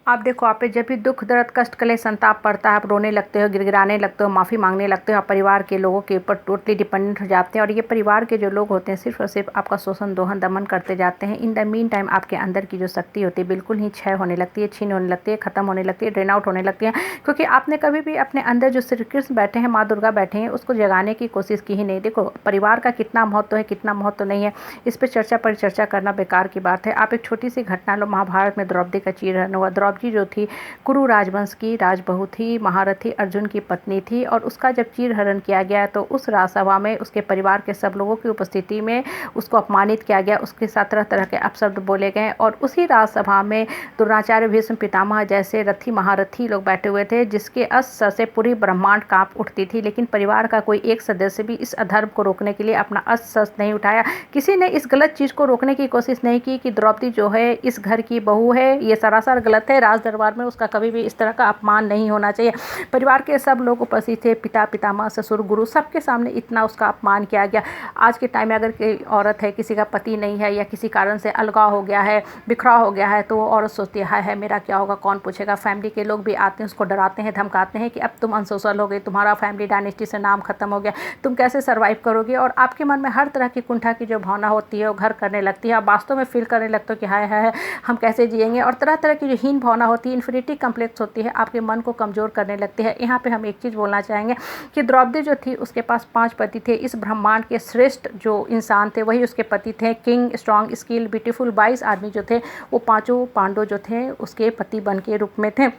आप देखो, आप पे जब भी दुख दर्द कष्ट कलेश संताप पड़ता है, आप रोने लगते हो, गिड़गिड़ाने लगते हो, माफ़ी मांगने लगते हो, आप परिवार के लोगों के ऊपर टोटली डिपेंडेंट हो जाते हैं। और ये परिवार के जो लोग होते हैं सिर्फ और सिर्फ आपका शोषण दोहन दमन करते जाते हैं। इन द मीन टाइम आपके अंदर की जो शक्ति होती है बिल्कुल ही क्षय होने लगती है, छीन होने लगती है, खत्म होने लगती है, ड्रेन आउट होने लगती है। क्योंकि आपने कभी भी अपने अंदर जो श्री कृष्ण बैठे हैं, माँ दुर्गा बैठे हैं, उसको जगाने की कोशिश की ही नहीं। देखो, परिवार का कितना महत्व है, कितना महत्व नहीं है, इस पर चर्चा परिचर्चा करना बेकार की बात है। आप एक छोटी सी घटना लो, महाभारत में द्रौपदी का चीरहरण हुआ। द्रौपदी जो थी कुरु राजवंश की राजबहू थी, महारथी अर्जुन की पत्नी थी। और उसका जब चीरहरण किया गया तो उस राजसभा में उसके परिवार के सब लोगों की उपस्थिति में उसको अपमानित किया गया, उसके साथ तरह तरह के अपशब्द बोले गए। और उसी राजसभा में द्रोणाचार्य, भीष्म पितामह जैसे रथी महारथी लोग बैठे हुए थे, जिसके अस्त्र से पूरी ब्रह्मांड कांप उठती थी। लेकिन परिवार का कोई एक सदस्य भी इस अधर्म को रोकने के लिए अपना अस्त्र नहीं उठाया। किसी ने इस गलत चीज़ को रोकने की कोशिश नहीं की कि द्रौपदी जो है इस घर की बहू है, ये सरासर गलत है। राज दरबार में उसका कभी भी इस तरह का अपमान नहीं होना चाहिए। परिवार के सब लोग उपस्थित थे, पिता पितामह ससुर गुरु, सबके सामने इतना उसका अपमान किया गया। आज के टाइम में अगर कोई औरत है, किसी का पति नहीं है या किसी कारण से अलगाव हो गया है, बिखराव हो गया है, तो वो औरत सोचती है हाय मेरा क्या होगा, कौन पूछेगा। फैमिली के लोग भी आते हैं, उसको डराते हैं, धमकाते हैं कि अब तुम अनसोशल हो गए, तुम्हारा फैमिली डायनेस्टी से नाम खत्म हो गया, तुम कैसे सर्वाइव करोगे। और आपके मन में हर तरह की कुंठा की जो भावना होती है वो घर करने लगती है। आप वास्तव में फील करने लगते हो कि हाय हाय हम कैसे जिएंगे। और तरह तरह की जो हीन भावना होती है, इन्फिनिटी कम्प्लेक्स होती है, आपके मन को कमज़ोर करने लगती है। यहाँ पे हम एक चीज़ बोलना चाहेंगे कि द्रौपदी जो थी उसके पास 5 पति थे। इस ब्रह्मांड के श्रेष्ठ जो इंसान थे वही उसके पति थे। किंग, स्ट्रॉन्ग, स्किल, ब्यूटीफुल 22 आदमी जो थे वो पाँचों पांडव जो थे उसके पति बन के रूप में थे।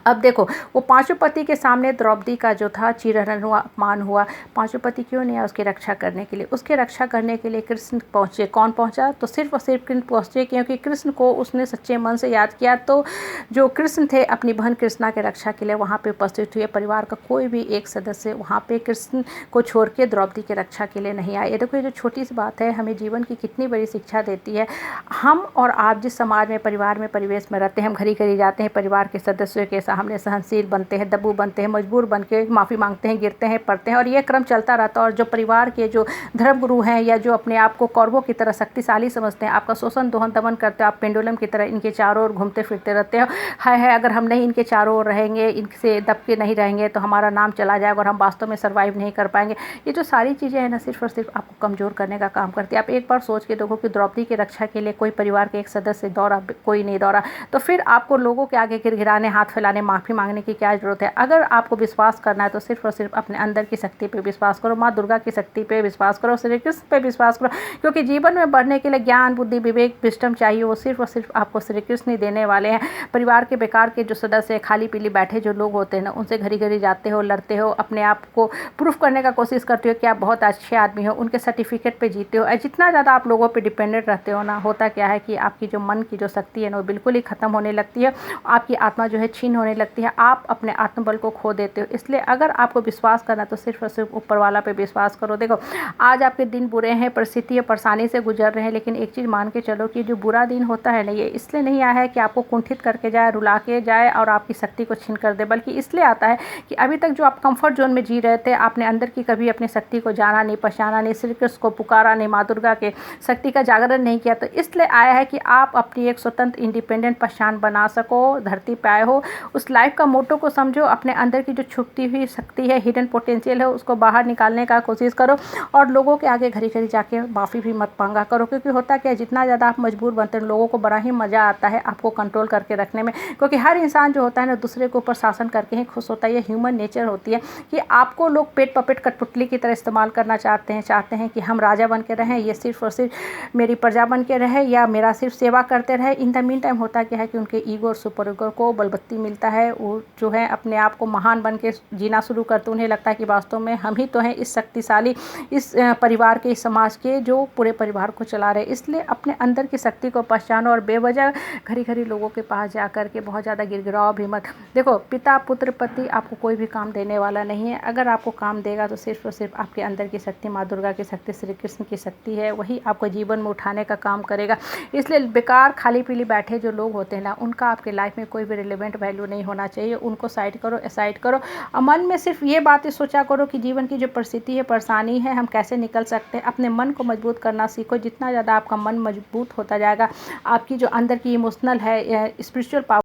अब देखो, वो पांचों पति के सामने द्रौपदी का जो था चीरहरण हुआ, अपमान हुआ। पांचों पति क्यों नहीं आए उसकी रक्षा करने के लिए? उसकी रक्षा करने के लिए कृष्ण पहुँचे। कौन पहुँचा? तो सिर्फ और सिर्फ कृष्ण पहुँचे, क्योंकि कृष्ण को उसने सच्चे मन से याद किया। तो जो कृष्ण थे अपनी बहन कृष्णा के रक्षा के लिए वहाँ पे उपस्थित हुए। परिवार का कोई भी एक सदस्य वहाँ पे कृष्ण को छोड़ के द्रौपदी के रक्षा के लिए नहीं आए। ये देखो, ये जो छोटी सी बात है हमें जीवन की कितनी बड़ी शिक्षा देती है। हम और आप जिस समाज में, परिवार में, परिवेश में रहते हैं, हम घड़ी घड़ी जाते हैं, परिवार के सदस्यों के सामने सहनशील बनते हैं, दब्बू बनते हैं, मजबूर बन के माफ़ी मांगते हैं, गिरते हैं, पड़ते हैं, और ये क्रम चलता रहता है। और जो परिवार के जो धर्मगुरु हैं या जो अपने आप को कौरवों की तरह शक्तिशाली समझते हैं, आपका शोषण दोहन दमन करते हो, आप पेंडुलम की तरह इनके चारों ओर घूमते फिरते रहते हो। है अगर हम नहीं इनके चारों ओर रहेंगे, इनसे दब के नहीं रहेंगे तो हमारा नाम चला जाएगा और हम वास्तव में सर्वाइव नहीं कर पाएंगे। ये जो सारी चीज़ें हैं ना, सिर्फ और सिर्फ आपको कमज़ोर करने का काम करती है। आप एक बार सोच के देखो कि द्रौपदी की रक्षा के लिए कोई परिवार के एक सदस्य दौड़ा, कोई नहीं दौड़ा, तो फिर आपको लोगों के आगे गिड़गिड़ाने, हाथ फैलाने, माफ़ी मांगने की क्या ज़रूरत है? अगर आपको विश्वास करना है तो सिर्फ और सिर्फ अपने अंदर की शक्ति पे विश्वास करो, माँ दुर्गा की शक्ति पे विश्वास करो, श्री कृष्ण पे विश्वास करो। क्योंकि जीवन में बढ़ने के लिए ज्ञान, बुद्धि, विवेक, विजडम चाहिए, वो सिर्फ और सिर्फ आपको श्री कृष्ण ही देने वाले हैं। परिवार के बेकार के जो सदस्य, खाली पीली बैठे जो लोग होते हैं ना, उनसे घड़ी घड़ी जाते हो, लड़ते हो, अपने आप को प्रूफ करने का कोशिश करते हो कि आप बहुत अच्छे आदमी हो, उनके सर्टिफिकेट पे जीते हो। और जितना ज़्यादा आप लोगों पे डिपेंडेंट रहते हो ना, होता क्या है कि आपकी जो मन की जो शक्ति है ना वो बिल्कुल ही ख़त्म होने लगती है। आपकी आत्मा जो है छीन होने लगती है, आप अपने आत्मबल को खो देते हो। इसलिए अगर आपको विश्वास करना तो सिर्फ और सिर्फ ऊपर वाला पे विश्वास करो। देखो, आज आपके दिन बुरे हैं, परिस्थिति परेशानी से गुजर रहे हैं, लेकिन एक चीज़ मान के चलो कि जो बुरा दिन होता है ना, ये इसलिए नहीं आया है कि आपको कुंठित करके जाए, रुला के जाए और आपकी शक्ति को छीन कर दे, बल्कि इसलिए आता है कि अभी तक जो आप कंफर्ट जोन में जी रहे थे, आपने अंदर की कभी अपनी शक्ति को जाना नहीं, पहचाना नहीं, श्री कृष्ण को पुकारा नहीं, माँ दुर्गा के शक्ति का जागरण नहीं किया। तो इसलिए आया है कि आप अपनी एक स्वतंत्र इंडिपेंडेंट पहचान बना सको। धरती पे आए हो, उस लाइफ का मोटो को समझो, अपने अंदर की जो छुपती हुई शक्ति है, हिडन पोटेंशियल है, उसको बाहर निकालने का कोशिश करो। और लोगों के आगे घड़ी घड़ी जाके माफ़ी भी मत मांगा करो। क्योंकि होता क्या है, जितना ज़्यादा आप मजबूर बनते हैं, लोगों को बड़ा ही मज़ा आता है आपको कंट्रोल करके रखने में। क्योंकि हर इंसान जो होता है ना, दूसरे के ऊपर शासन करके ही खुश होता है। ये ह्यूमन नेचर होती है कि आपको लोग पेट पपेट कठपुतली की तरह इस्तेमाल करना चाहते हैं कि हम राजा बन के रहें, ये सिर्फ और सिर्फ मेरी प्रजा बन के रहे या मेरा सिर्फ सेवा करते रहे। इन द मीन टाइम होता क्या है कि उनके ईगो और सुपर ईगो को बलबत्ती मिलता है, वो जो है अपने आप को महान बन के जीना शुरू करते। उन्हें लगता है कि वास्तव में हम ही तो हैं इस शक्तिशाली, इस परिवार के, इस समाज के जो पूरे परिवार को चला रहे। इसलिए अपने अंदर की शक्ति को पहचानो और बेवजह घड़ी घड़ी लोगों के पास जा कर के बहुत ज़्यादा गिड़गिड़ाओ भी मत। देखो, पिता पुत्र पति आपको कोई भी काम देने वाला नहीं है। अगर आपको काम देगा तो सिर्फ और सिर्फ आपके अंदर की शक्ति, माँ दुर्गा की शक्ति, श्री कृष्ण की शक्ति है, वही आपको जीवन में उठाने का काम करेगा। इसलिए बेकार खाली पीली बैठे जो लोग होते हैं ना, उनका आपके लाइफ में कोई भी रिलेवेंट वैल्यू नहीं होना चाहिए। उनको साइड करो, असाइड करो। मन में सिर्फ ये बातें सोचा करो कि जीवन की जो परिस्थिति है, परेशानी है, हम कैसे निकल सकते हैं। अपने मन को मजबूत करना सीखो। जितना ज़्यादा आपका मन मजबूत होता जाएगा, आपकी जो अंदर की इमोशनल है, स्पिरिचुअल पावर